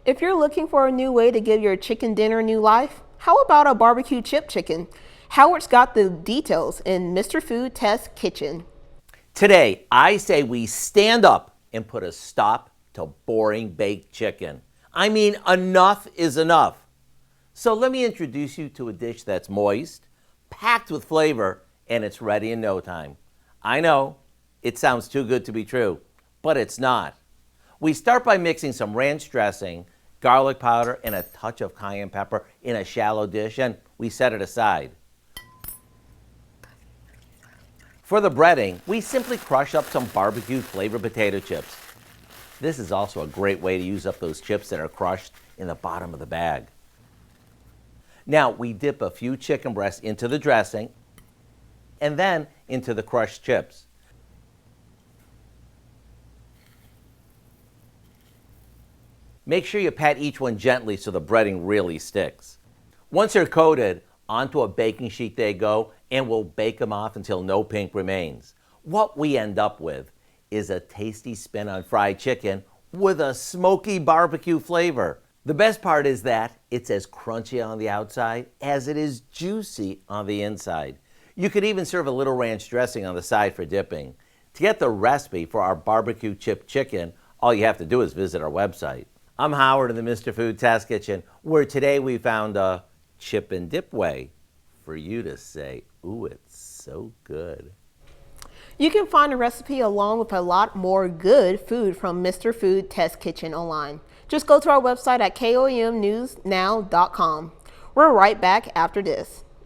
If you're looking for a new way to give your chicken dinner new life, how about a barbecue chip chicken? Howard's got the details in Mr. Food Test Kitchen. Today, I say we stand up and put a stop to boring baked chicken. I mean, enough is enough. So let me introduce you to a dish that's moist, packed with flavor, and it's ready in no time. I know, it sounds too good to be true, but it's not. We start by mixing some ranch dressing, garlic powder, and a touch of cayenne pepper in a shallow dish, and we set it aside. For the breading, we simply crush up some barbecue flavored potato chips. This is also a great way to use up those chips that are crushed in the bottom of the bag. Now, we dip a few chicken breasts into the dressing and then into the crushed chips. Make sure you pat each one gently so the breading really sticks. Once they're coated, onto a baking sheet they go, and we'll bake them off until no pink remains. What we end up with is a tasty spin on fried chicken with a smoky barbecue flavor. The best part is that it's as crunchy on the outside as it is juicy on the inside. You could even serve a little ranch dressing on the side for dipping. To get the recipe for our barbecue chip chicken, all you have to do is visit our website. I'm Howard in the Mr. Food Test Kitchen, where today we found a chip and dip way for you to say, ooh, it's so good. You can find a recipe along with a lot more good food from Mr. Food Test Kitchen online. Just go to our website at komnewsnow.com. We're right back after this.